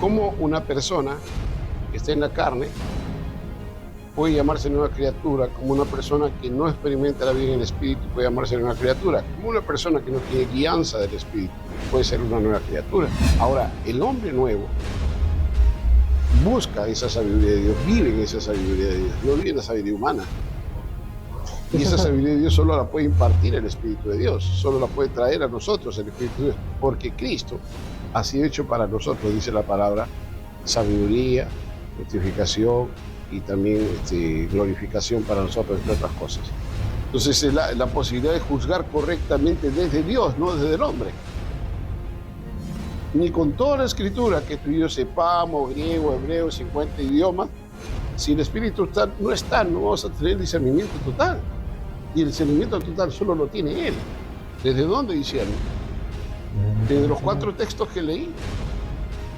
cómo una persona que está en la carne puede llamarse nueva criatura, como una persona que no experimenta la vida en el espíritu puede llamarse nueva criatura, como una persona que no tiene guianza del espíritu puede ser una nueva criatura. Ahora, el hombre nuevo busca esa sabiduría de Dios, vive en esa sabiduría de Dios, no vive en la sabiduría humana. Y esa sabiduría de Dios solo la puede impartir el Espíritu de Dios, solo la puede traer a nosotros el Espíritu de Dios, porque Cristo ha sido hecho para nosotros, dice la palabra, sabiduría, justificación y también glorificación para nosotros, entre otras cosas. Entonces la posibilidad de juzgar correctamente desde Dios, no desde el hombre. Ni con toda la escritura que tú y yo sepamos, griego, hebreo, 50 idiomas, si el Espíritu no está, no vamos a tener discernimiento total. Y el discernimiento total solo lo tiene Él. ¿Desde dónde discierne? Desde los 4 textos que leí,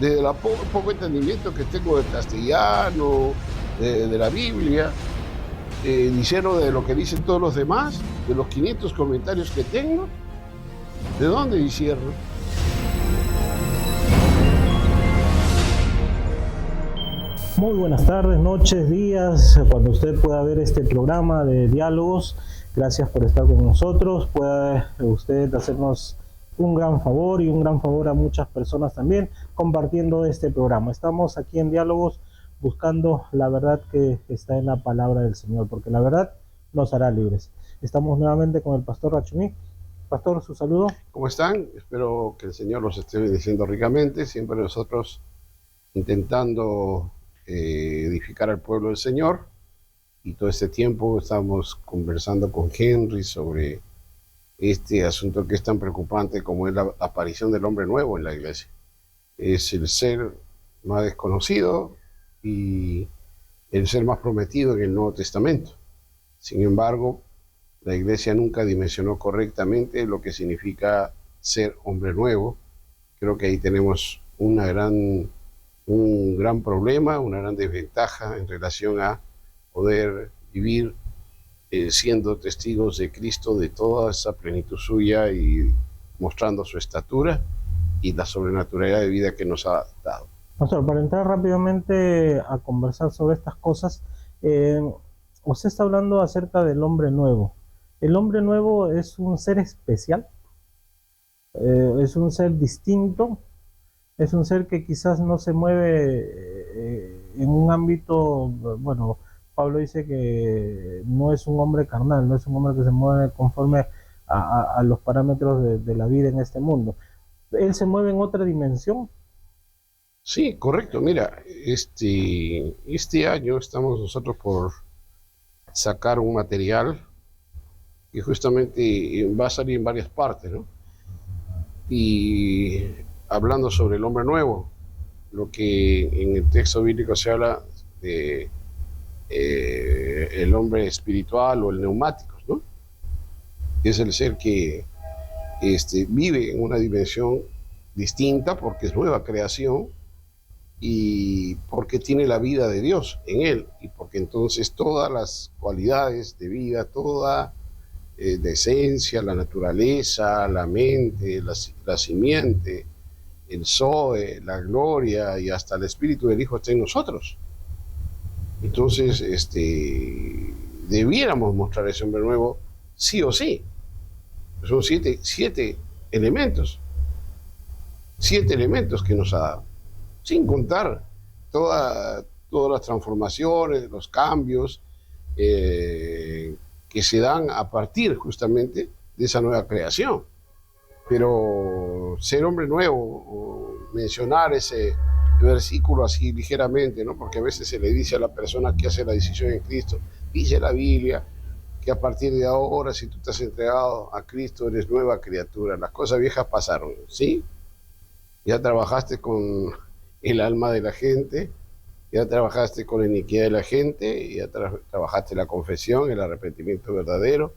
desde el poco entendimiento que tengo del castellano, de la Biblia, discerno de lo que dicen todos los demás, de los 500 comentarios que tengo. ¿De dónde discierno? Muy buenas tardes, noches, días, cuando usted pueda ver este programa de diálogos. Gracias por estar con nosotros. Puede usted hacernos un gran favor y un gran favor a muchas personas también compartiendo este programa. Estamos aquí en Diálogos buscando la verdad que está en la palabra del Señor, porque la verdad nos hará libres. Estamos nuevamente con el pastor Rachumí. Pastor, su saludo. ¿Cómo están? Espero que el Señor los esté bendiciendo ricamente. Siempre nosotros intentando edificar al pueblo del Señor, y todo este tiempo estamos conversando con Henry sobre este asunto que es tan preocupante como es la aparición del hombre nuevo en la iglesia. Es el ser más desconocido y el ser más prometido en el Nuevo Testamento. Sin embargo, la iglesia nunca dimensionó correctamente lo que significa ser hombre nuevo. Creo que ahí tenemos un gran problema, una gran desventaja en relación a poder vivir siendo testigos de Cristo, de toda esa plenitud suya y mostrando su estatura y la sobrenaturalidad de vida que nos ha dado. Pastor, para entrar rápidamente a conversar sobre estas cosas, usted está hablando acerca del hombre nuevo. ¿El hombre nuevo es un ser especial? ¿Es un ser distinto? ¿Es un ser que quizás no se mueve en un ámbito, bueno, Pablo dice que no es un hombre carnal, no es un hombre que se mueve conforme a los parámetros de la vida en este mundo? ¿Él se mueve en otra dimensión? Sí, correcto. Mira, este año estamos nosotros por sacar un material que justamente va a salir en varias partes, ¿no? Y hablando sobre el hombre nuevo, lo que en el texto bíblico se habla de el hombre espiritual o el neumático, ¿no? Es el ser que vive en una dimensión distinta porque es nueva creación y porque tiene la vida de Dios en él, y porque entonces todas las cualidades de vida, toda la esencia, la naturaleza, la mente, la simiente, el Zoe, la gloria y hasta el espíritu del Hijo está en nosotros. Entonces, debiéramos mostrar ese hombre nuevo sí o sí. Son siete elementos que nos ha dado, sin contar todas las transformaciones, los cambios que se dan a partir justamente de esa nueva creación. Pero ser hombre nuevo, o mencionar ese versículo así ligeramente, ¿no? Porque a veces se le dice a la persona que hace la decisión en Cristo, dice la Biblia que a partir de ahora, si tú te has entregado a Cristo, eres nueva criatura, las cosas viejas pasaron, ¿sí? Ya trabajaste con el alma de la gente, ya trabajaste con la iniquidad de la gente, ya trabajaste la confesión, el arrepentimiento verdadero,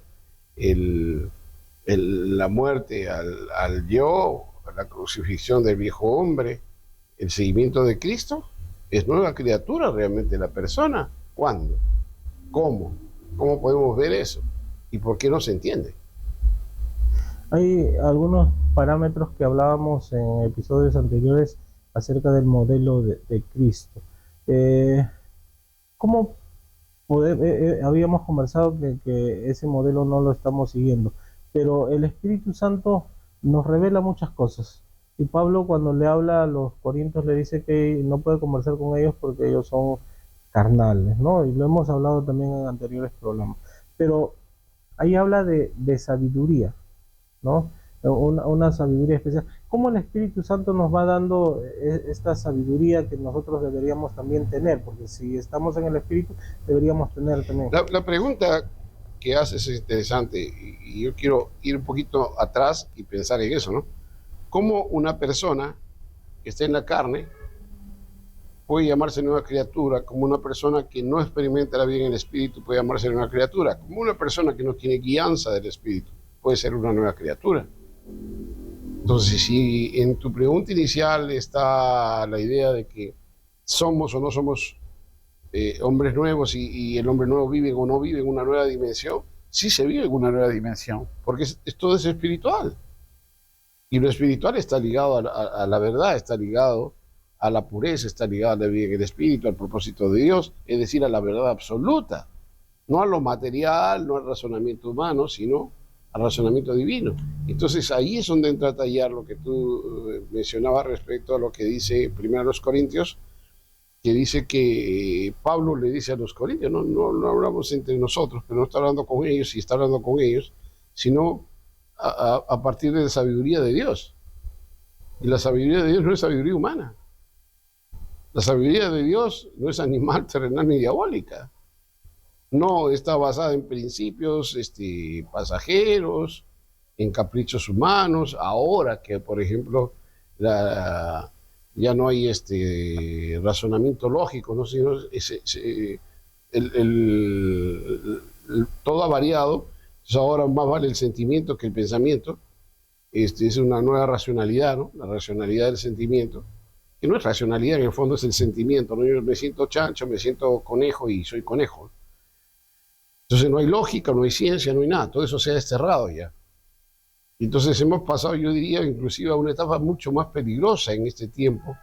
la muerte al yo, la crucifixión del viejo hombre, el seguimiento de Cristo. Es nueva criatura realmente la persona. ¿Cuándo? ¿Cómo? ¿Cómo podemos ver eso? ¿Y por qué no se entiende? Hay algunos parámetros que hablábamos en episodios anteriores acerca del modelo de Cristo. ¿Cómo habíamos conversado que ese modelo no lo estamos siguiendo, pero el Espíritu Santo nos revela muchas cosas. Y Pablo, cuando le habla a los corintios, le dice que no puede conversar con ellos porque ellos son carnales, ¿no? Y lo hemos hablado también en anteriores programas. Pero ahí habla de sabiduría, ¿no? Una sabiduría especial. ¿Cómo el Espíritu Santo nos va dando esta sabiduría que nosotros deberíamos también tener? Porque si estamos en el Espíritu, deberíamos tener también. La pregunta que haces es interesante y yo quiero ir un poquito atrás y pensar en eso, ¿no? ¿Cómo una persona que está en la carne puede llamarse nueva criatura? Como una persona que no experimenta la vida en el Espíritu puede llamarse nueva criatura. Como una persona que no tiene guianza del Espíritu puede ser una nueva criatura. Entonces, si en tu pregunta inicial está la idea de que somos o no somos hombres nuevos y el hombre nuevo vive o no vive en una nueva dimensión, sí se vive en una nueva dimensión, porque todo es espiritual. Y lo espiritual está ligado a la verdad, está ligado a la pureza, está ligado a la vida en el Espíritu, al propósito de Dios, es decir, a la verdad absoluta. No a lo material, no al razonamiento humano, sino al razonamiento divino. Entonces ahí es donde entra a tallar lo que tú mencionabas respecto a lo que dice primero a los Corintios, que dice que Pablo le dice a los Corintios, no hablamos entre nosotros, pero no está hablando con ellos, y está hablando con ellos, sino a partir de la sabiduría de Dios. Y la sabiduría de Dios no es sabiduría humana. La sabiduría de Dios no es animal, terrenal ni diabólica. No está basada en principios pasajeros, en caprichos humanos. Ahora que, por ejemplo, ya no hay razonamiento lógico, ¿no? Sino todo ha variado. Entonces ahora más vale el sentimiento que el pensamiento. Es una nueva racionalidad, ¿no? La racionalidad del sentimiento, que no es racionalidad, en el fondo es el sentimiento, ¿no? Yo me siento chancho, me siento conejo y soy conejo. Entonces no hay lógica, no hay ciencia, no hay nada, todo eso se ha desterrado ya. Entonces hemos pasado, yo diría, inclusive a una etapa mucho más peligrosa en este tiempo,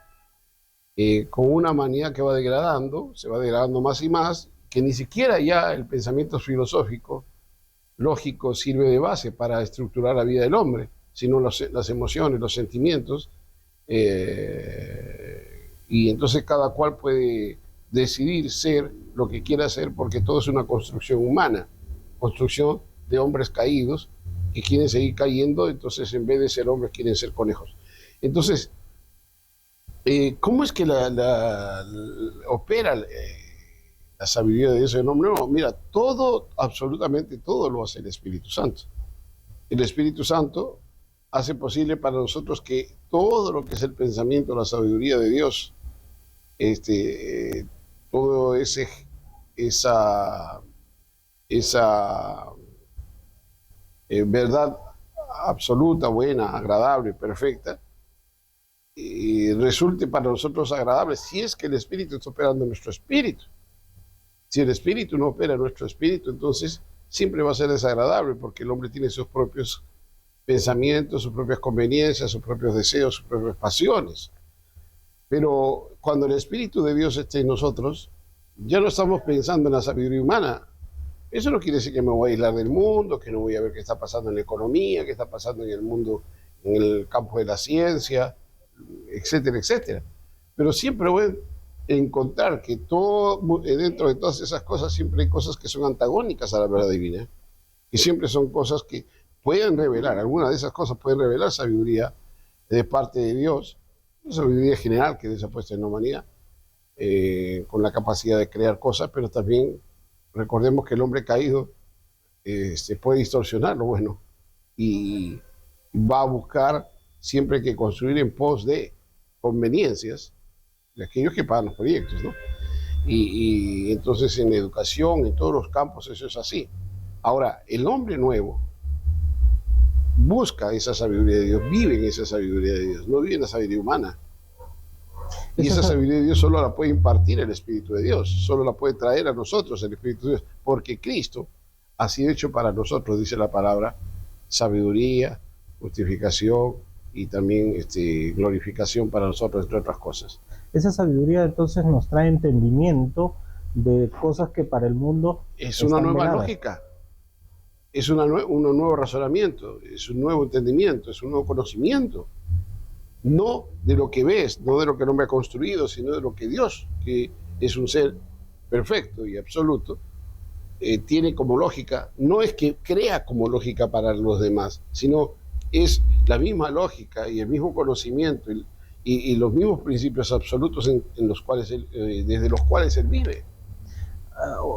con una humanidad que va degradando, se va degradando más y más, que ni siquiera ya el pensamiento filosófico, lógico, sirve de base para estructurar la vida del hombre, sino las emociones, los sentimientos, y entonces cada cual puede decidir ser lo que quiera ser, porque todo es una construcción humana, construcción de hombres caídos que quieren seguir cayendo, entonces en vez de ser hombres quieren ser conejos. Entonces, ¿cómo es que opera la sabiduría de Dios en el hombre? No, mira, todo, absolutamente todo lo hace el Espíritu Santo. El Espíritu Santo hace posible para nosotros que todo lo que es el pensamiento, la sabiduría de Dios, todo esa verdad absoluta, buena, agradable, perfecta, resulte para nosotros agradable si es que el Espíritu está operando en nuestro espíritu. Si el Espíritu no opera en nuestro espíritu, entonces siempre va a ser desagradable, porque el hombre tiene sus propios pensamientos, sus propias conveniencias, sus propios deseos, sus propias pasiones. Pero cuando el Espíritu de Dios esté en nosotros, ya no estamos pensando en la sabiduría humana. Eso no quiere decir que me voy a aislar del mundo, que no voy a ver qué está pasando en la economía, qué está pasando en el mundo, en el campo de la ciencia, etcétera, etcétera. Pero siempre voy a encontrar que dentro de todas esas cosas siempre hay cosas que son antagónicas a la verdad divina, y siempre son cosas que pueden revelar, algunas de esas cosas pueden revelar sabiduría de parte de Dios, una sabiduría general que Dios ha puesto en la humanidad, con la capacidad de crear cosas, pero también recordemos que el hombre caído se puede distorsionar lo bueno y va a buscar siempre que construir en pos de conveniencias de aquellos que pagan los proyectos, ¿no? Y entonces en educación, en todos los campos, eso es así. Ahora, el hombre nuevo busca esa sabiduría de Dios, vive en esa sabiduría de Dios, no vive en la sabiduría humana. Y esa sabiduría de Dios solo la puede impartir el Espíritu de Dios, solo la puede traer a nosotros el Espíritu de Dios, porque Cristo ha sido hecho para nosotros, dice la palabra, sabiduría, justificación, y también glorificación para nosotros, entre otras cosas. Esa sabiduría entonces nos trae entendimiento de cosas que para el mundo Es una nueva veladas. lógica, es un nuevo razonamiento, es un nuevo entendimiento, es un nuevo conocimiento. No de lo que ves, no de lo que el hombre ha construido, sino de lo que Dios, que es un ser perfecto y absoluto, tiene como lógica. No es que crea como lógica para los demás, sino es la misma lógica y el mismo conocimiento y los mismos principios absolutos en los cuales desde los cuales él vive.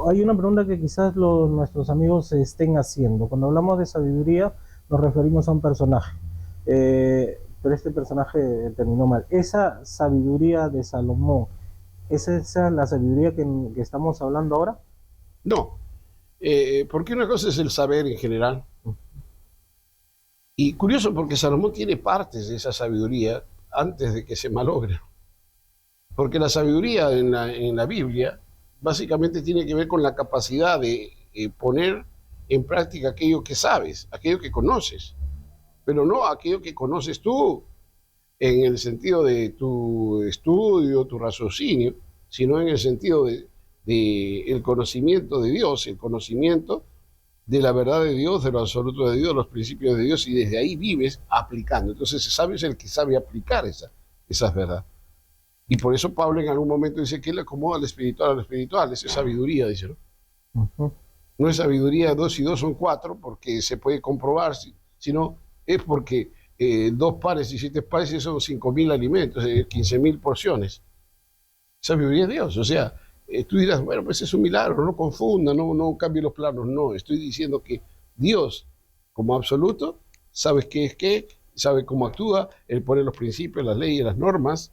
Hay una pregunta que quizás nuestros amigos se estén haciendo. Cuando hablamos de sabiduría, nos referimos a un personaje. Pero este personaje terminó mal. Esa sabiduría de Salomón, ¿es esa la sabiduría que estamos hablando ahora? No, porque una cosa es el saber en general. Y curioso porque Salomón tiene partes de esa sabiduría antes de que se malogre. Porque la sabiduría en la Biblia básicamente tiene que ver con la capacidad de poner en práctica aquello que sabes, aquello que conoces, pero no aquello que conoces tú en el sentido de tu estudio, tu raciocinio, sino en el sentido de el conocimiento de Dios, el conocimiento de la verdad de Dios, de lo absoluto de Dios, los principios de Dios, y desde ahí vives aplicando. Entonces el sabio es el que sabe aplicar esas verdades. Y por eso Pablo en algún momento dice que él acomoda al espiritual, esa es sabiduría, dice, ¿no? No es sabiduría 2 y 2 son 4, porque se puede comprobar, sino es porque 2 panes y 7 panes son 5.000 alimentos, 15.000 porciones. Sabiduría de Dios, o sea, tú dirás, bueno, pues es un milagro, no confunda, no cambie los planos. No, estoy diciendo que Dios, como absoluto, sabe qué es qué, sabe cómo actúa, Él pone los principios, las leyes, las normas,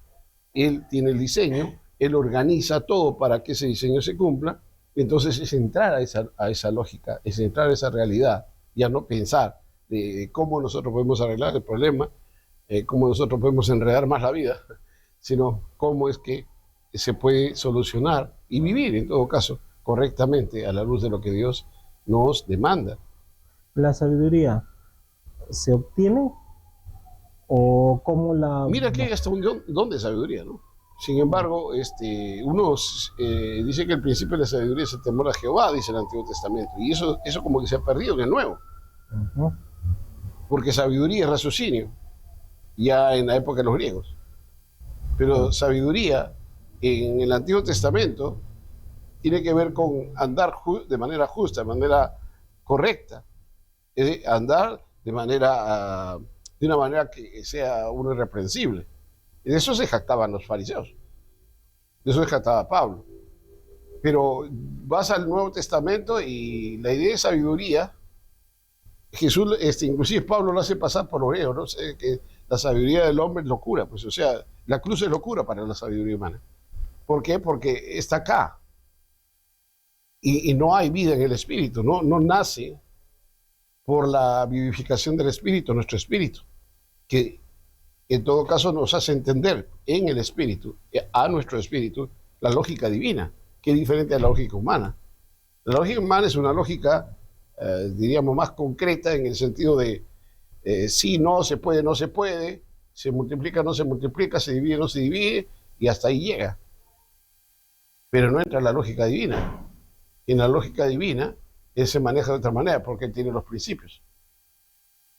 Él tiene el diseño, Él organiza todo para que ese diseño se cumpla. Entonces es entrar a esa lógica, es entrar a esa realidad, ya no pensar de cómo nosotros podemos arreglar el problema, cómo nosotros podemos enredar más la vida, sino cómo es que se puede solucionar y vivir, en todo caso, correctamente a la luz de lo que Dios nos demanda. ¿La sabiduría se obtiene o cómo la...? Mira que hay hasta un don de sabiduría, ¿no? Sin embargo, uno dice que el principio de la sabiduría es el temor a Jehová, dice el Antiguo Testamento, y eso como que se ha perdido en el Nuevo. Porque sabiduría es raciocinio, ya en la época de los griegos. Pero sabiduría en el Antiguo Testamento tiene que ver con andar de manera justa, de manera correcta, andar de una manera que sea uno irreprensible. Y de eso se jactaban los fariseos, de eso se jactaba Pablo. Pero vas al Nuevo Testamento y la idea de sabiduría, Jesús, inclusive Pablo lo hace pasar por oreo, ¿no? Sé que la sabiduría del hombre es locura, pues, o sea, la cruz es locura para la sabiduría humana. ¿Por qué? Porque está acá. Y no hay vida en el espíritu, no nace por la vivificación del espíritu, nuestro espíritu, que en todo caso nos hace entender en el espíritu, a nuestro espíritu, la lógica divina, que es diferente a la lógica humana. La lógica humana es una lógica, diríamos, más concreta en el sentido de sí, no, se puede, no se puede, se multiplica, no se multiplica, se divide, no se divide, y hasta ahí llega. Pero no entra en la lógica divina. En la lógica divina, él se maneja de otra manera, porque él tiene los principios.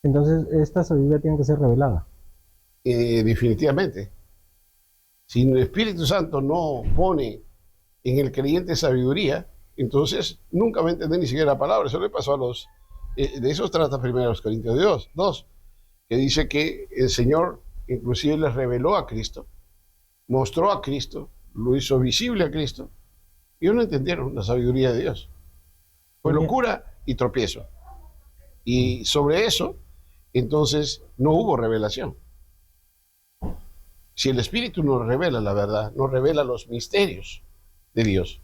Entonces, esta sabiduría tiene que ser revelada. Definitivamente. Si el Espíritu Santo no pone en el creyente sabiduría, entonces nunca va a entender ni siquiera la palabra. Eso le pasó a los... de eso trata primero los Corintios 2, que dice que el Señor inclusive les reveló a Cristo, mostró a Cristo, lo hizo visible a Cristo, y ellos no entendieron la sabiduría de Dios. Fue locura y tropiezo. Y sobre eso, entonces, no hubo revelación. Si el Espíritu nos revela la verdad, nos revela los misterios de Dios,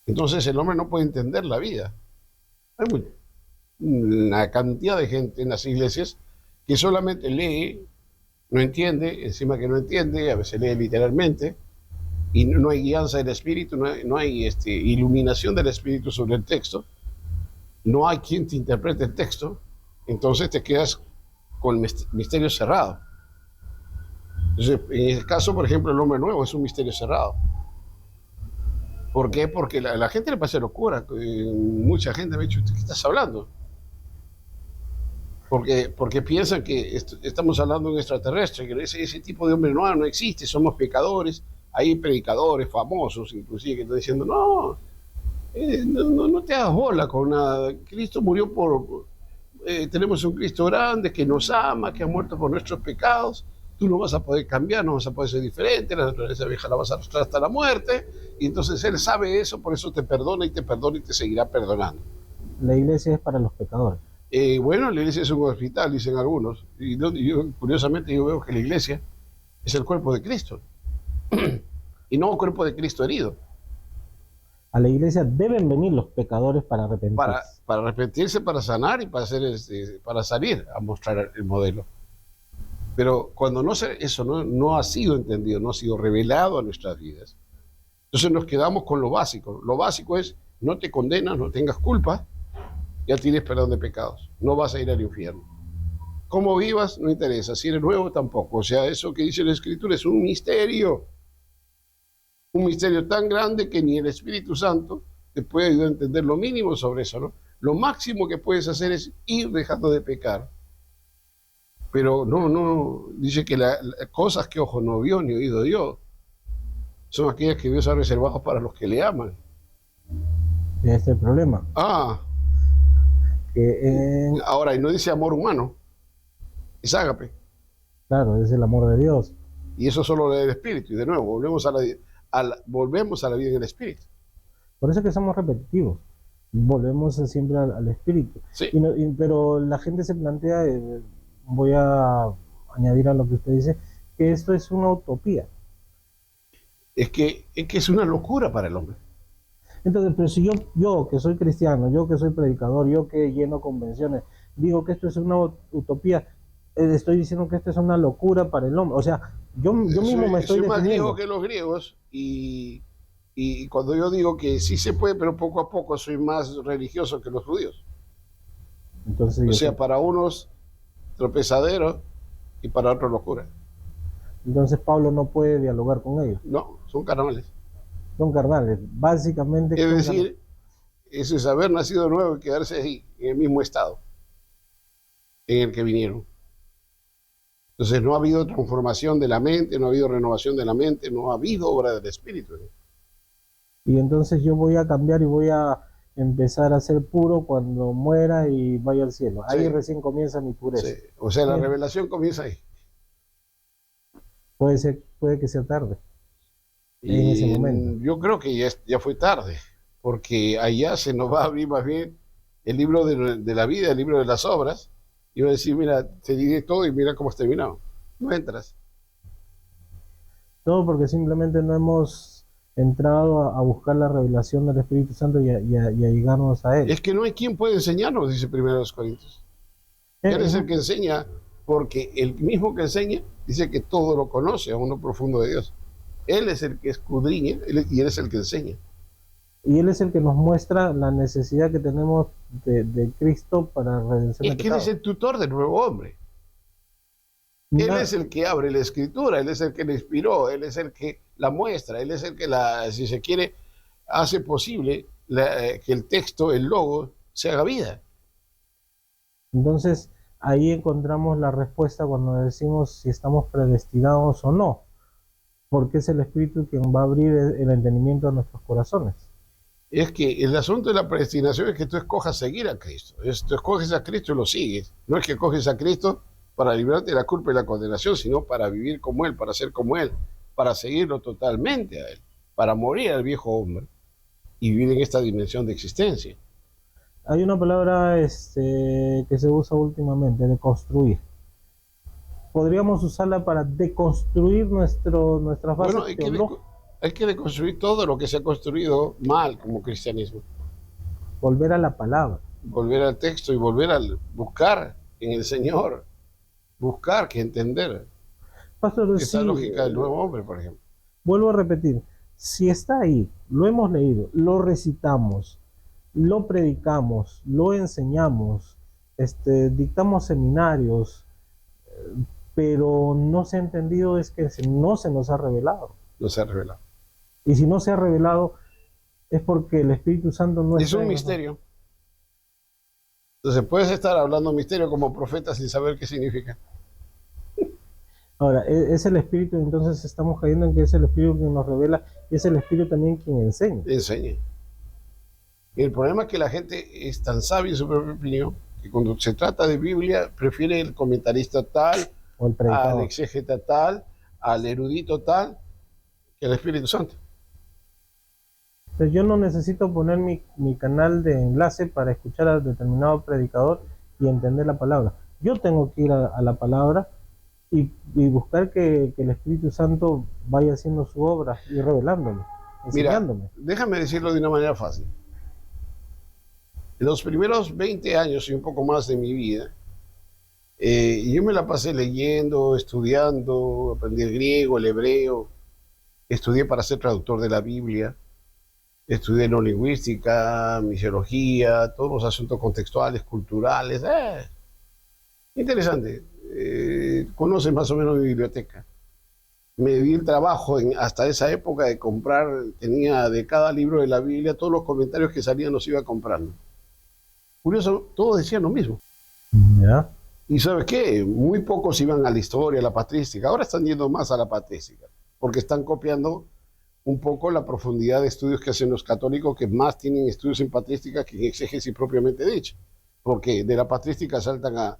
entonces el hombre no puede entender la vida. Hay una cantidad de gente en las iglesias que solamente lee, no entiende, encima que no entiende, a veces lee literalmente, y no hay guianza del Espíritu, no hay iluminación del Espíritu sobre el texto, no hay quien te interprete el texto, entonces te quedas con el misterio cerrado. Entonces, en el caso, por ejemplo, el hombre nuevo es un misterio cerrado. ¿Por qué? Porque la gente le parece locura. Mucha gente me ha dicho, ¿qué estás hablando? Porque piensan que estamos hablando de un extraterrestre, que ese tipo de hombre no existe, somos pecadores. Hay predicadores famosos, inclusive, que están diciendo, no te hagas bola con nada. Cristo murió tenemos un Cristo grande que nos ama, que ha muerto por nuestros pecados. Tú no vas a poder cambiar, no vas a poder ser diferente, la naturaleza vieja la vas a arrastrar hasta la muerte. Y entonces Él sabe eso, por eso te perdona y te seguirá perdonando. La iglesia es para los pecadores. Bueno, la iglesia es un hospital, dicen algunos. Y yo, curiosamente, yo veo que la iglesia es el cuerpo de Cristo. Y no un cuerpo de Cristo herido. A la iglesia deben venir los pecadores para arrepentirse. Para arrepentirse, para sanar y para salir a mostrar el modelo. Pero cuando eso no ha sido entendido, no ha sido revelado a nuestras vidas, entonces nos quedamos con lo básico. Lo básico es, no te condenas, no tengas culpa, ya tienes perdón de pecados, no vas a ir al infierno. Cómo vivas, no interesa, si eres nuevo tampoco. O sea, eso que dice la Escritura es un misterio tan grande que ni el Espíritu Santo te puede ayudar a entender lo mínimo sobre eso, ¿no? Lo máximo que puedes hacer es ir dejando de pecar. Pero no, dice que las cosas que ojo no vio ni oído dio son aquellas que Dios ha reservado para los que le aman. Este es el problema. Ahora, y no dice amor humano, es ágape. Claro, es el amor de Dios. Y eso solo le da el Espíritu. Y de nuevo, volvemos a la vida en el Espíritu. Por eso es que somos repetitivos. Volvemos siempre al Espíritu. Sí. Pero la gente se plantea, voy a añadir a lo que usted dice, que esto es una utopía. Es que es una locura para el hombre. Entonces, pero si yo que soy cristiano, yo que soy predicador, yo que lleno convenciones, digo que esto es una utopía, estoy diciendo que esto es una locura para el hombre. O sea, yo mismo me estoy soy más griego definiendo. que los griegos y cuando yo digo que sí se puede, pero poco a poco soy más religioso que los judíos. Entonces, o sea, para unos tropezadero y para otros locura. Entonces Pablo no puede dialogar con ellos. No, son carnales. Son carnales, básicamente. Es decir, eso es haber nacido nuevo y quedarse ahí, en el mismo estado en el que vinieron. Entonces no ha habido transformación de la mente, no ha habido renovación de la mente, no ha habido obra del Espíritu. Y entonces yo voy a cambiar y voy a empezar a ser puro cuando muera y vaya al cielo. Ahí recién comienza mi pureza. Sí. O sea, la revelación comienza ahí. Puede que sea tarde. Y en ese momento. Yo creo que ya fue tarde, porque allá se nos va a abrir más bien el libro de la vida, el libro de las obras, y va a decir, mira, te diré todo y mira cómo has terminado. No entras. Todo porque simplemente no hemos entrado a buscar la revelación del Espíritu Santo y a llegarnos a Él. Es que no hay quien puede enseñarnos, dice 1 Corintios. Él es el que enseña, porque el mismo que enseña dice que todo lo conoce a uno profundo de Dios. Él es el que escudriña y Él es el que enseña. Y Él es el que nos muestra la necesidad que tenemos de Cristo para redención. Es que Él es el tutor del nuevo hombre. Él es el que abre la Escritura, Él es el que la inspiró, Él es el que la muestra, Él es el que si se quiere, hace posible que el texto, el logo, se haga vida. Entonces, ahí encontramos la respuesta cuando decimos si estamos predestinados o no, porque es el Espíritu quien va a abrir el entendimiento de nuestros corazones. Es que el asunto de la predestinación es que tú escojas seguir a Cristo. Tú escoges a Cristo y lo sigues. No es que escoges a Cristo para librarte de la culpa y la condenación, sino para vivir como Él, para ser como Él, para seguirlo totalmente a Él, para morir al viejo hombre y vivir en esta dimensión de existencia. Hay una palabra que se usa últimamente, de construir. Podríamos usarla para deconstruir nuestras bases. Bueno, hay que deconstruir todo lo que se ha construido mal como cristianismo. Volver a la palabra. Volver al texto y volver a buscar en el Señor. Buscar que entender. Pastor, esa lógica del nuevo hombre, por ejemplo. Vuelvo a repetir, si está ahí, lo hemos leído, lo recitamos, lo predicamos, lo enseñamos, dictamos seminarios, pero no se ha entendido es que no se nos ha revelado. No se ha revelado. Y si no se ha revelado es porque el Espíritu Santo no Es está un en misterio. Entonces puedes estar hablando misterio como profeta sin saber qué significa. Ahora, es el Espíritu, entonces estamos cayendo en que es el Espíritu quien nos revela y es el Espíritu también quien enseña. Enseñe. Y el problema es que la gente es tan sabia en su propia opinión que cuando se trata de Biblia prefiere el comentarista tal, O el predicador. al exégeta tal, al erudito tal, que el Espíritu Santo. Entonces yo no necesito poner mi canal de enlace para escuchar a determinado predicador y entender la palabra. Yo tengo que ir a la palabra y buscar que el Espíritu Santo vaya haciendo su obra y revelándome, Mira, enseñándome. déjame decirlo de una manera fácil. En los primeros 20 años y un poco más de mi vida, yo me la pasé leyendo, estudiando, aprendí el griego, el hebreo, estudié para ser traductor de la Biblia, estudié neolingüística, misiología, todos los asuntos contextuales, culturales. Interesante. Conoces más o menos mi biblioteca. Me di el trabajo hasta esa época de comprar, tenía de cada libro de la Biblia, todos los comentarios que salían los iba comprando. Curioso, todos decían lo mismo. ¿Ya? Y ¿sabes qué? Muy pocos iban a la historia, a la patrística. Ahora están yendo más a la patrística, porque están copiando un poco la profundidad de estudios que hacen los católicos, que más tienen estudios en patrística que en exégesis propiamente dicho. Porque de la patrística saltan a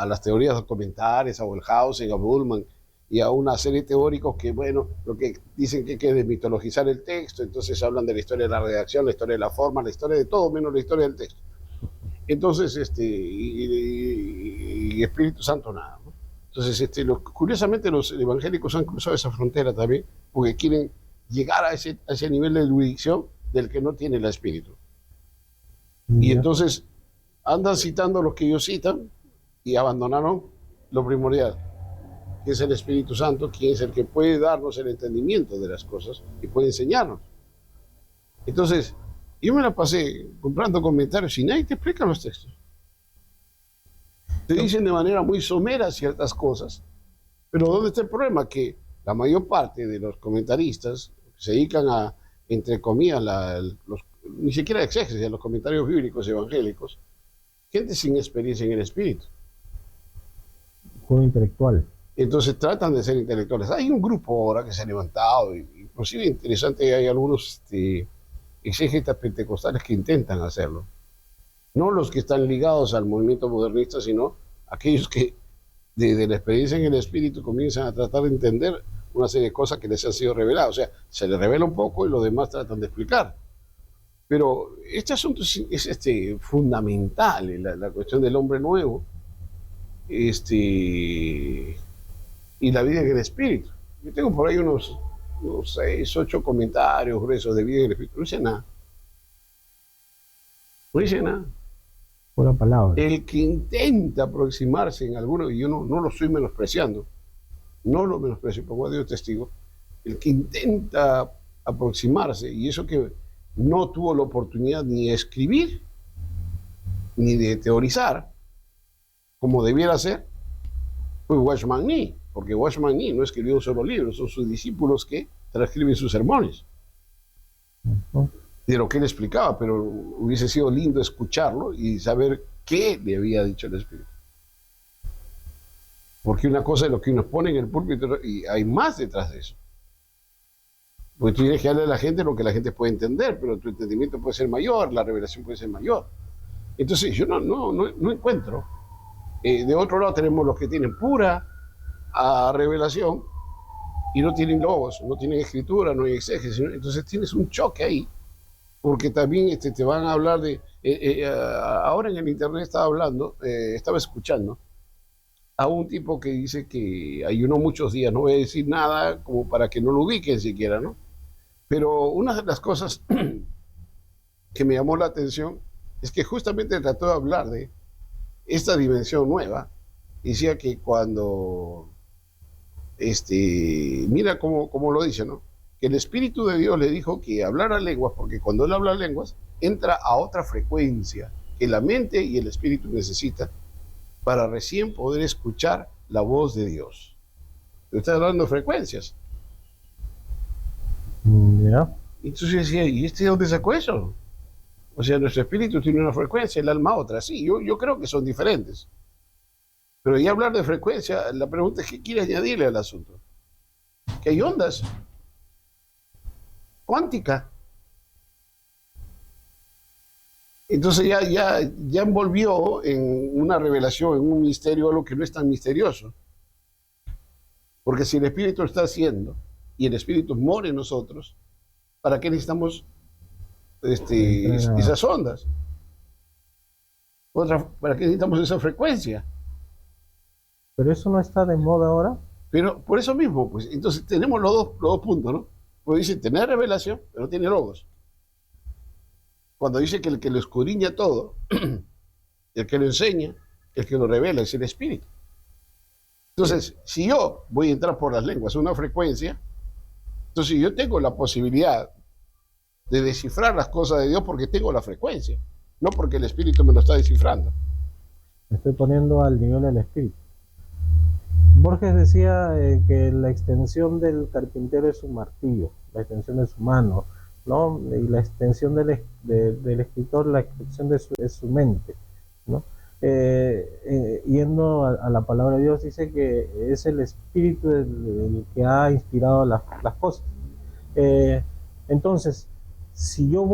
las teorías documentales, a Wellhausen, a Bullmann, y a una serie de teóricos que, bueno, lo que dicen que hay que desmitologizar el texto, entonces hablan de la historia de la redacción, la historia de la forma, la historia de todo menos la historia del texto. Entonces, y Espíritu Santo nada, ¿no? Entonces, curiosamente los evangélicos han cruzado esa frontera también, porque quieren llegar a ese nivel de erudición del que no tiene el Espíritu. Y entonces andan citando los que ellos citan y abandonaron lo primordial, que es el Espíritu Santo, quien es el que puede darnos el entendimiento de las cosas y puede enseñarnos. Entonces, yo me la pasé comprando comentarios y nadie te explica los textos. Te dicen de manera muy somera ciertas cosas, pero ¿dónde está el problema? Que la mayor parte de los comentaristas se dedican a, entre comillas, ni siquiera exégesis, a los comentarios bíblicos evangélicos, gente sin experiencia en el Espíritu. Juego intelectual. Entonces tratan de ser intelectuales. Hay un grupo ahora que se ha levantado, inclusive interesante, hay algunos exégetas pentecostales que intentan hacerlo. No los que están ligados al movimiento modernista, sino aquellos que desde la experiencia en el Espíritu comienzan a tratar de entender una serie de cosas que les han sido reveladas. O sea, se les revela un poco y los demás tratan de explicar. Pero este asunto es fundamental, la cuestión del hombre nuevo y la vida en el Espíritu. Yo tengo por ahí unos 6, 8 comentarios gruesos de vida en el Espíritu. No dice nada. No dice nada. Pura palabra. El que intenta aproximarse en alguno, y yo no lo estoy menospreciando, no lo menosprecio, pongo a Dios testigo, el que intenta aproximarse, y eso que no tuvo la oportunidad ni de escribir, ni de teorizar, como debiera ser, fue Watchman Nee, porque Watchman Nee no escribió un solo libro, son sus discípulos que transcriben sus sermones. De lo que él explicaba, pero hubiese sido lindo escucharlo y saber qué le había dicho el Espíritu. Porque una cosa es lo que uno pone en el púlpito y hay más detrás de eso. Porque tú tienes que darle a la gente lo que la gente puede entender, pero tu entendimiento puede ser mayor, la revelación puede ser mayor. Entonces yo no encuentro. De otro lado tenemos los que tienen pura revelación y no tienen logos, no tienen escritura, no hay exégesis. Entonces tienes un choque ahí. Porque también te van a hablar de... ahora en el internet estaba escuchando a un tipo que dice que ayunó muchos días, no voy a decir nada como para que no lo ubiquen siquiera, ¿no? Pero una de las cosas que me llamó la atención es que justamente trató de hablar de esta dimensión nueva. Decía que cuando... mira cómo lo dice, ¿no? Que el Espíritu de Dios le dijo que hablara lenguas, porque cuando él habla lenguas, entra a otra frecuencia que la mente y el Espíritu necesitan para recién poder escuchar la voz de Dios. Está hablando de frecuencias. ¿Ya? Entonces yo decía, ¿y este de dónde sacó eso? O sea, nuestro espíritu tiene una frecuencia, el alma otra. Sí, yo creo que son diferentes. Pero ya hablar de frecuencia, la pregunta es qué quiere añadirle al asunto. Que hay ondas cuánticas. Entonces ya envolvió en una revelación, en un misterio, algo que no es tan misterioso. Porque si el Espíritu está haciendo y el Espíritu mora en nosotros, ¿para qué necesitamos esas ondas? ¿Para qué necesitamos esa frecuencia? Pero eso no está de moda ahora. Pero por eso mismo, pues, entonces tenemos los dos puntos, ¿no? Pues dice tener revelación, pero no tiene logos. Cuando dice que el que lo escudriña todo, el que lo enseña, el que lo revela es el Espíritu. Entonces, si yo voy a entrar por las lenguas a una frecuencia, entonces yo tengo la posibilidad de descifrar las cosas de Dios porque tengo la frecuencia, no porque el Espíritu me lo está descifrando. Me estoy poniendo al nivel del Espíritu. Borges decía que la extensión del carpintero es su martillo, la extensión de su mano, ¿no? Y la extensión del escritor, la extensión es su mente, ¿no? Yendo a la palabra de Dios, dice que es el Espíritu el que ha inspirado las cosas. Entonces, si yo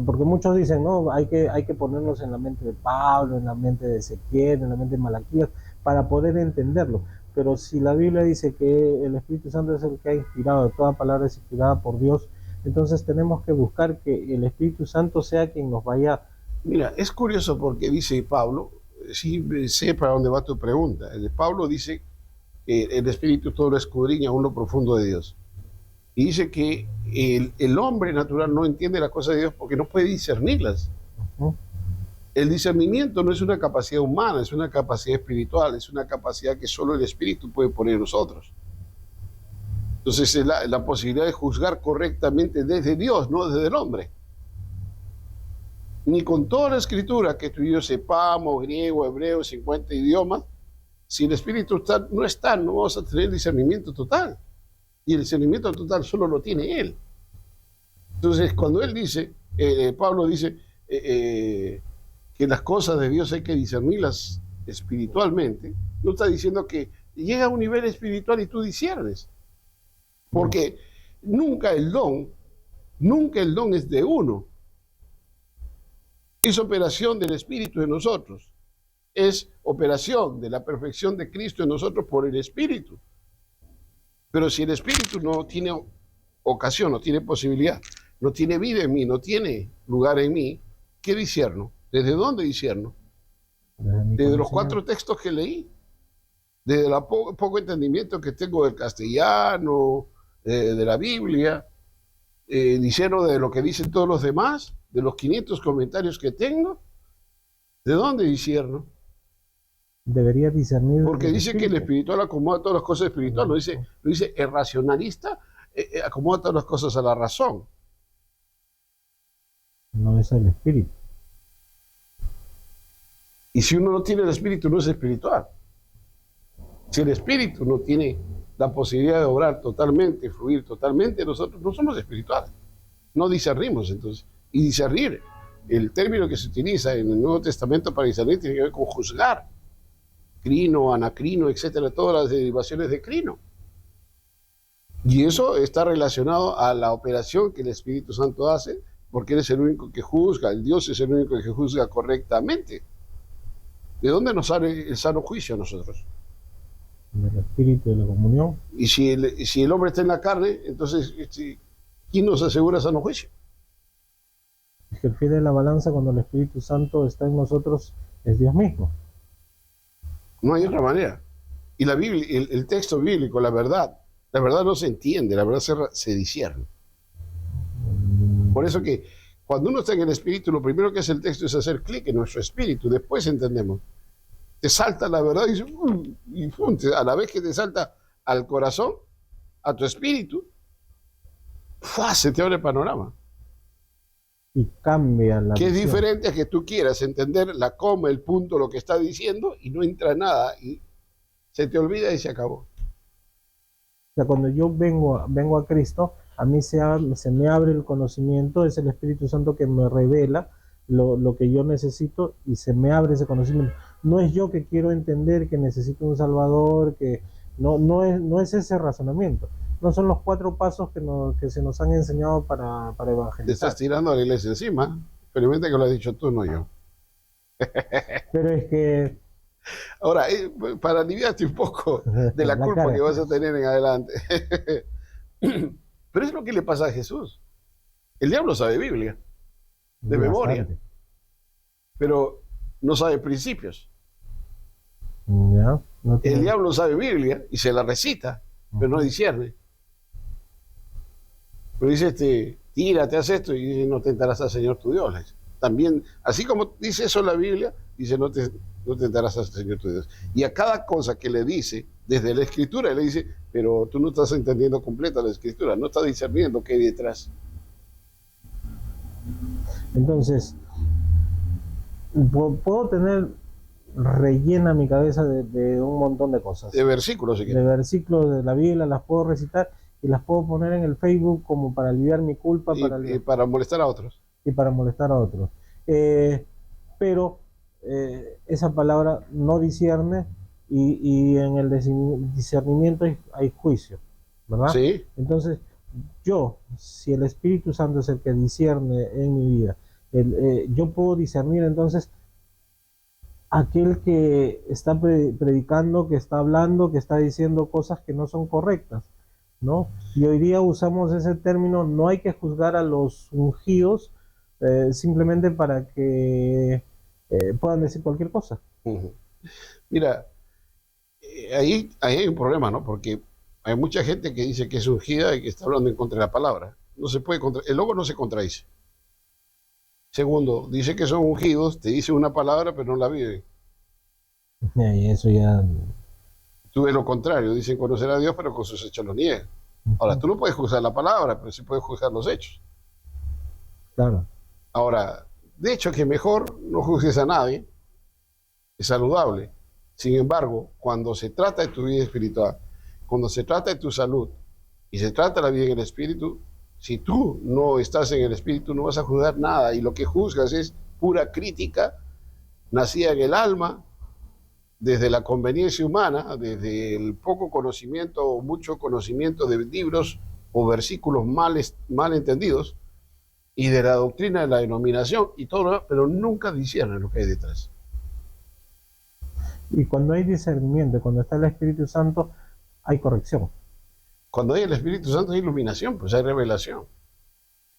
porque muchos dicen, no, hay que ponernos en la mente de Pablo, en la mente de Ezequiel, en la mente de Malaquías, para poder entenderlo. Pero si la Biblia dice que el Espíritu Santo es el que ha inspirado, toda palabra es inspirada por Dios, entonces tenemos que buscar que el Espíritu Santo sea quien nos vaya. Mira, es curioso porque dice Pablo, sí sé para dónde va tu pregunta. Pablo dice que el Espíritu todo lo escudriña aún lo profundo de Dios. Y dice que el hombre natural no entiende las cosas de Dios porque no puede discernirlas. El discernimiento no es una capacidad humana, es una capacidad espiritual, es una capacidad que solo el Espíritu puede poner en nosotros. Entonces es la posibilidad de juzgar correctamente desde Dios, no desde el hombre. Ni con toda la escritura que tú y yo sepamos, griego, hebreo, 50 idiomas, si el Espíritu no vamos a tener discernimiento total. Y el discernimiento total solo lo tiene Él. Entonces, cuando Él dice, Pablo dice que las cosas de Dios hay que discernirlas espiritualmente, no está diciendo que llega a un nivel espiritual y tú disciernes. Porque nunca el don es de uno. Es operación del Espíritu en nosotros. Es operación de la perfección de Cristo en nosotros por el Espíritu. Pero si el Espíritu no tiene ocasión, no tiene posibilidad, no tiene vida en mí, no tiene lugar en mí, ¿qué discierno? ¿Desde dónde discierno? Desde los 4 textos que leí, desde el poco entendimiento que tengo del castellano, de la Biblia, discierno de lo que dicen todos los demás, de los 500 comentarios que tengo. ¿De dónde discierno? Debería discernir. Porque dice que el espiritual acomoda todas las cosas espirituales. Lo dice el racionalista acomoda todas las cosas a la razón. No es el espíritu. Y si uno no tiene el espíritu, no es espiritual. Si el espíritu no tiene la posibilidad de obrar totalmente, fluir totalmente, nosotros no somos espirituales. No discernimos entonces. Y discernir, el término que se utiliza en el Nuevo Testamento para discernir tiene que ver con juzgar. Crino, anacrino, etcétera, todas las derivaciones de crino. Y eso está relacionado a la operación que el Espíritu Santo hace, porque Él es el único que juzga, el Dios es el único que juzga correctamente. ¿De dónde nos sale el sano juicio a nosotros? Del Espíritu de la comunión. Y si el hombre está en la carne, entonces, ¿quién nos asegura sano juicio? Es que el fiel de la balanza, cuando el Espíritu Santo está en nosotros, es Dios mismo. No hay otra manera. Y la Biblia, el texto bíblico, la verdad no se entiende, la verdad se discierne. Por eso que cuando uno está en el espíritu, lo primero que hace el texto es hacer clic en nuestro espíritu, después entendemos. Te salta la verdad y a la vez que te salta al corazón, a tu espíritu, se te abre el panorama. y cambia la Que es visión. diferente a que tú quieras entender la coma, el punto, lo que está diciendo y no entra nada y se te olvida y se acabó. O sea, cuando yo vengo a Cristo, a mí se me abre el conocimiento, es el Espíritu Santo que me revela lo que yo necesito y se me abre ese conocimiento. No es yo que quiero entender que necesito un Salvador, que no es ese razonamiento. No son los 4 pasos que se nos han enseñado para Te evangelizar. estás tirando a la iglesia encima. Felizmente que lo has dicho tú, no yo. Pero es que Ahora, para aliviarte un poco de la culpa que vas a tener en adelante. Pero es lo que le pasa a Jesús. El diablo sabe Biblia, de memoria, bastante. pero no sabe principios. Ya, no El tiene- diablo sabe Biblia y se la recita, pero no discierne. Pero dice, tírate, haz esto, y dice, no tentarás al Señor tu Dios. Le dice. También, así como dice eso la Biblia, dice, no tentarás al Señor tu Dios. Y a cada cosa que le dice, desde la Escritura, le dice, pero tú no estás entendiendo completa la Escritura, no estás discerniendo qué hay detrás. Entonces, puedo tener rellena mi cabeza de un montón de cosas. De versículos, si De quieres. versículos de la Biblia, las puedo recitar y las puedo poner en el Facebook como para aliviar mi culpa Y para molestar a otros. y para molestar a otros. Pero esa palabra no discierne y en el discernimiento hay juicio, ¿verdad? Sí, Entonces, si el Espíritu Santo es el que discierne en mi vida, yo puedo discernir entonces aquel que está predicando, que está hablando, que está diciendo cosas que no son correctas, ¿no? Y hoy día usamos ese término, no hay que juzgar a los ungidos simplemente para que puedan decir cualquier cosa. Ujú. Mira, ahí hay un problema, ¿no? Porque hay mucha gente que dice que es ungida y que está hablando en contra de la palabra. No se puede el logo no se contradice. Segundo, dice que son ungidos, te dice una palabra, pero no la viven. Y eso ya... Tú ves lo contrario, dicen conocer a Dios, pero con sus hechos lo niegan. Ahora, tú no puedes juzgar la palabra, pero sí puedes juzgar los hechos. Claro. Ahora, de hecho, que mejor no juzgues a nadie, es saludable. Sin embargo, cuando se trata de tu vida espiritual, cuando se trata de tu salud y se trata de la vida en el espíritu, si tú no estás en el espíritu, no vas a juzgar nada y lo que juzgas es pura crítica nacida en el alma, desde la conveniencia humana, desde el poco conocimiento o mucho conocimiento de libros o versículos mal entendidos y de la doctrina de la denominación y todo, pero nunca disciernen lo que hay detrás. Y cuando hay discernimiento, cuando está el Espíritu Santo, hay corrección. Cuando hay el Espíritu Santo hay iluminación, pues hay revelación,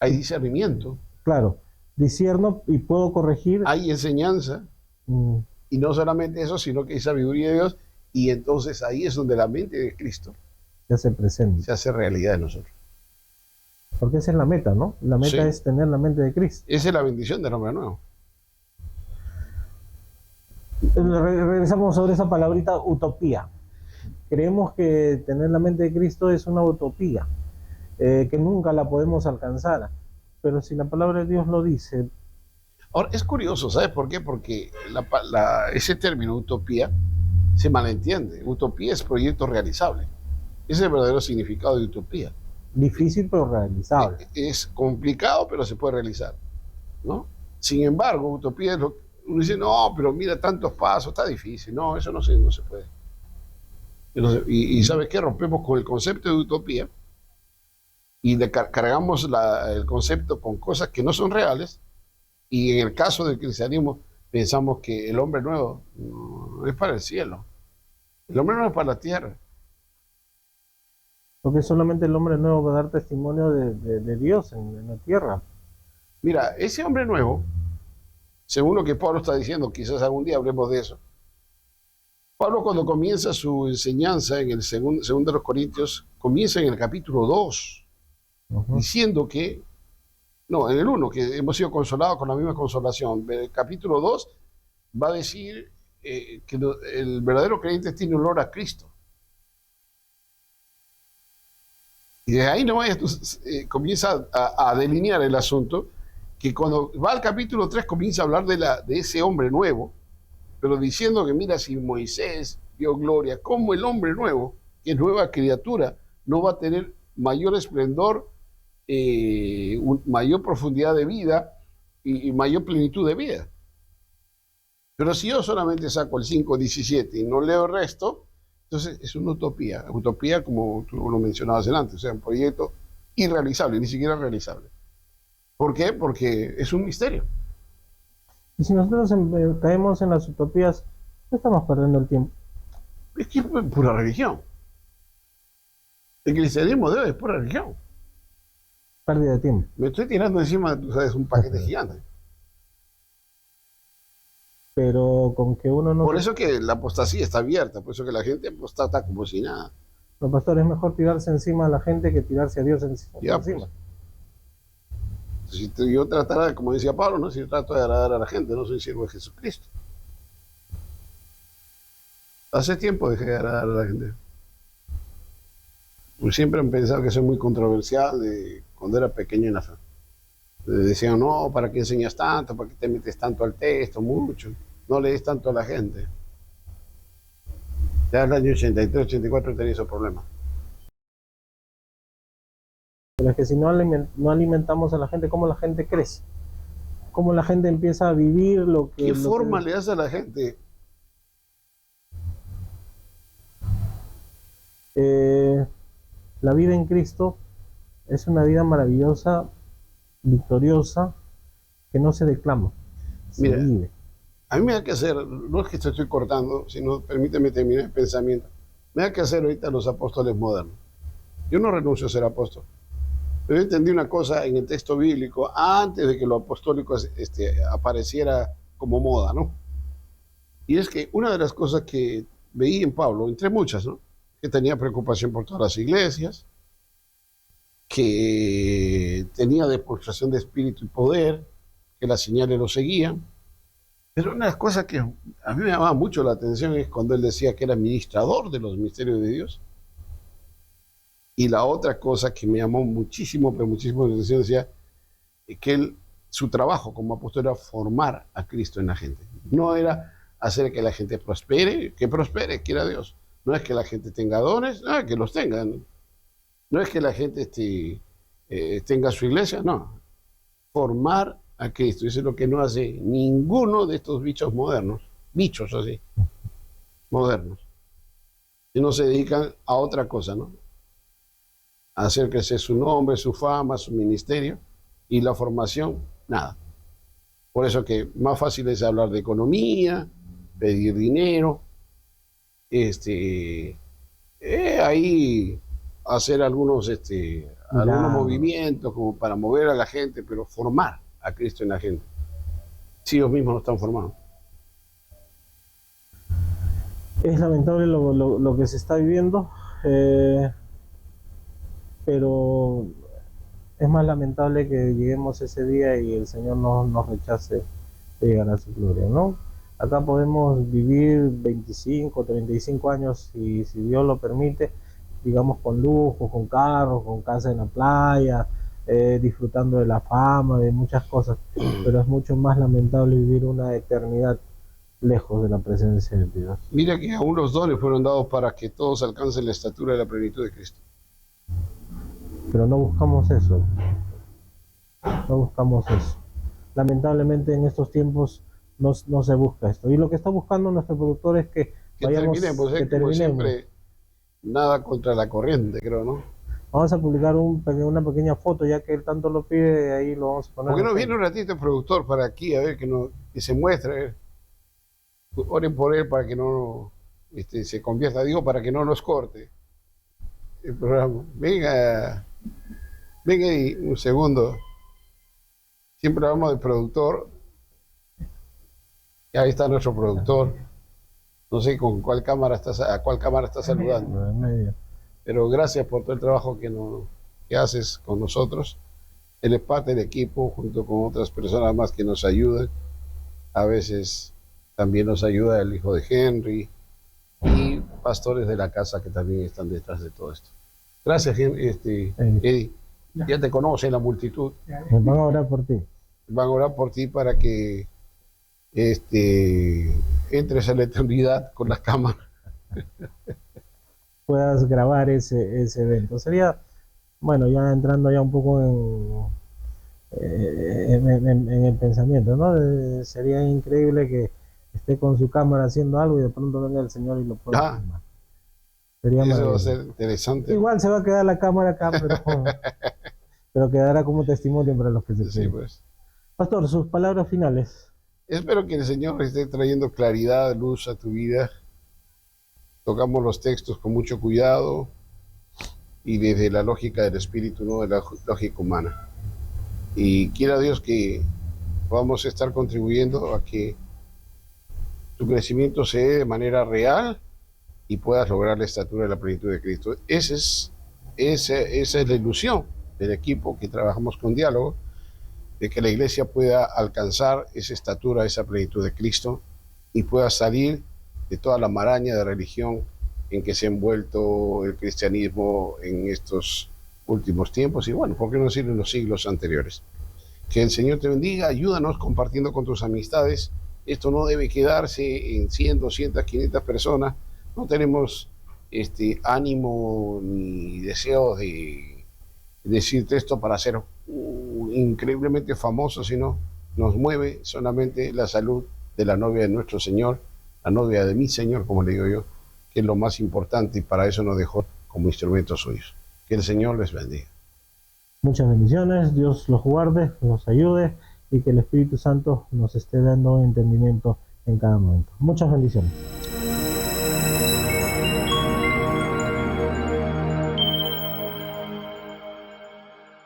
hay discernimiento, Claro, discierno y puedo corregir. hay enseñanza, mm, y no solamente eso, sino que hay sabiduría de Dios, y entonces ahí es donde la mente de Cristo Ya se presenta. se hace realidad de nosotros. Porque esa es la meta, ¿no? La meta Sí. es tener la mente de Cristo. Esa es la bendición del hombre nuevo. Regresamos sobre esa palabrita utopía. Creemos que tener la mente de Cristo es una utopía, que nunca la podemos alcanzar. Pero si la palabra de Dios lo dice, Ahora, es curioso, ¿sabes por qué? Porque ese término utopía se malentiende. Utopía es proyecto realizable. Ese es el verdadero significado de utopía. difícil pero realizable. Es complicado, pero se puede realizar, ¿no? Sin embargo, utopía es uno dice, no, pero mira tantos pasos, está difícil. No, eso no se puede. Y ¿sabes qué? Rompemos con el concepto de utopía y cargamos el concepto con cosas que no son reales. Y en el caso del cristianismo, pensamos que el hombre nuevo no es para el cielo. El hombre nuevo es para la tierra. Porque solamente el hombre nuevo va a dar testimonio de Dios en la tierra. Mira, ese hombre nuevo, según lo que Pablo está diciendo, quizás algún día hablemos de eso. Pablo, cuando comienza su enseñanza en el segundo de los Corintios, comienza en el capítulo 2, diciendo que, no, en el 1, que hemos sido consolados con la misma consolación. En el capítulo 2 va a decir que el verdadero creyente tiene olor a Cristo. Y de ahí nomás comienza a delinear el asunto que cuando va al capítulo 3 comienza a hablar de ese hombre nuevo, pero diciendo que mira, si Moisés vio gloria, como el hombre nuevo, que es nueva criatura, no va a tener mayor esplendor, mayor profundidad de vida y mayor plenitud de vida. Pero si yo solamente saco el 5.17 y no leo el resto, entonces es una utopía. Utopía, como tú lo mencionabas antes, o sea, un proyecto irrealizable, ni siquiera realizable. ¿Por qué? Porque es un misterio. Y si nosotros caemos en las utopías, no estamos perdiendo el tiempo. Es que es pura religión. El cristianismo debe es pura religión. Pérdida de tiempo. Me estoy tirando encima, tú sabes, un paquete gigante. Pero con que uno no... Por eso que la apostasía está abierta, por eso que la gente apostata como si nada. No, pastor, es mejor tirarse encima a la gente que tirarse a Dios Ya, encima. pues. Si yo tratara, como decía Pablo, ¿no? Si yo trato de agradar a la gente, no soy siervo de Jesucristo. Hace tiempo dejé de agradar a la gente. Pues siempre han pensado que soy muy controversial cuando era pequeño en la fe. Decían, no, ¿para qué enseñas tanto? ¿Para qué te metes tanto al texto? Mucho. No lees tanto a la gente. Ya en el año 83, 84 tenía esos problemas. Pero es que si no alimentamos a la gente, ¿cómo la gente crece? ¿Cómo la gente empieza a vivir lo que... ¿Qué forma le das a la gente? La vida en Cristo es una vida maravillosa, victoriosa, que no se declama, se Mira, vive. A mí me da que hacer, no es que te estoy cortando, sino permíteme terminar el pensamiento. Me da que hacer ahorita los apóstoles modernos. Yo no renuncio a ser apóstol. Pero yo entendí una cosa en el texto bíblico antes de que lo apostólico apareciera como moda, ¿no? Y es que una de las cosas que veí en Pablo, entre muchas, ¿no? Que tenía preocupación por todas las iglesias, que tenía demostración de espíritu y poder, que las señales lo seguían. Pero una de las cosas que a mí me llamaba mucho la atención es cuando él decía que era administrador de los misterios de Dios. Y la otra cosa que me llamó muchísimo, pero muchísimo la atención, decía que su trabajo como apóstol era formar a Cristo en la gente. No era hacer que la gente prospere, quiera Dios. No es que la gente tenga dones, que los tengan. No es que la gente tenga su iglesia, no. Formar a Cristo. Eso es lo que no hace ninguno de estos bichos modernos. Bichos así, modernos. Y no se dedican a otra cosa, ¿no? A hacer crecer su nombre, su fama, su ministerio. Y la formación, nada. Por eso que más fácil es hablar de economía, pedir dinero, ahí hacer algunos movimientos como para mover a la gente, pero formar a Cristo en la gente. Si ellos mismos no están formados. Es lamentable lo que se está viviendo, pero es más lamentable que lleguemos ese día y el Señor nos rechace de llegar a su gloria, ¿no? Acá podemos vivir 25, 35 años y si Dios lo permite, digamos con lujo, con carros, con casa en la playa, disfrutando de la fama, de muchas cosas, pero es mucho más lamentable vivir una eternidad lejos de la presencia de Dios. Mira que aún los dones fueron dados para que todos alcancen la estatura de la plenitud de Cristo. Pero no buscamos eso. No buscamos eso. Lamentablemente en estos tiempos no se busca esto. Y lo que está buscando nuestro productor es que vayamos, terminemos, que como terminemos. siempre, nada contra la corriente, creo, ¿no? Vamos a publicar una pequeña foto, ya que él tanto lo pide, ahí lo vamos a poner. ¿Por qué no viene un ratito el productor para aquí, a ver, que se muestre? A ver. Oren por él para que no se convierta, digo, para que no nos corte el programa. Venga ahí un segundo. Siempre hablamos del productor. Y ahí está nuestro productor. No sé con cuál cámara a cuál cámara está saludando. Pero gracias por todo el trabajo que haces con nosotros. Él es parte del equipo, junto con otras personas más que nos ayudan. A veces también nos ayuda el hijo de Henry y pastores de la casa que también están detrás de todo esto. Gracias, Eddie. Ya te conoce la multitud. Nos van a orar por ti. van a orar por ti para que entres a la eternidad con la cámara. Puedas grabar ese evento. Sería, bueno, ya entrando ya un poco en el pensamiento, ¿no? Sería increíble que esté con su cámara haciendo algo y de pronto venga el Señor y lo pueda Ah, filmar. Sería eso va a maravilloso. ser interesante. Igual se va a quedar la cámara acá, pero quedará como testimonio para los que se Sí, queden. pues. Pastor, sus palabras finales. Espero que el Señor esté trayendo claridad, luz a tu vida. Tocamos los textos con mucho cuidado y desde la lógica del espíritu, no de la lógica humana. Y quiera Dios que podamos estar contribuyendo a que tu crecimiento se dé de manera real y puedas lograr la estatura de la plenitud de Cristo. Esa es la ilusión del equipo que trabajamos con diálogo, de que la iglesia pueda alcanzar esa estatura, esa plenitud de Cristo y pueda salir de toda la maraña de religión en que se ha envuelto el cristianismo en estos últimos tiempos y bueno, ¿por qué no decir en los siglos anteriores? Que el Señor te bendiga, ayúdanos compartiendo con tus amistades. Esto no debe quedarse en 100, 200, 500 personas. No tenemos ánimo ni deseo de decirte esto para ser increíblemente famoso, sino nos mueve solamente la salud de la novia de nuestro Señor, la novia de mi Señor, como le digo yo, que es lo más importante y para eso nos dejó como instrumentos suyos. Que el Señor les bendiga. Muchas bendiciones, Dios los guarde, los ayude y que el Espíritu Santo nos esté dando entendimiento en cada momento. Muchas bendiciones.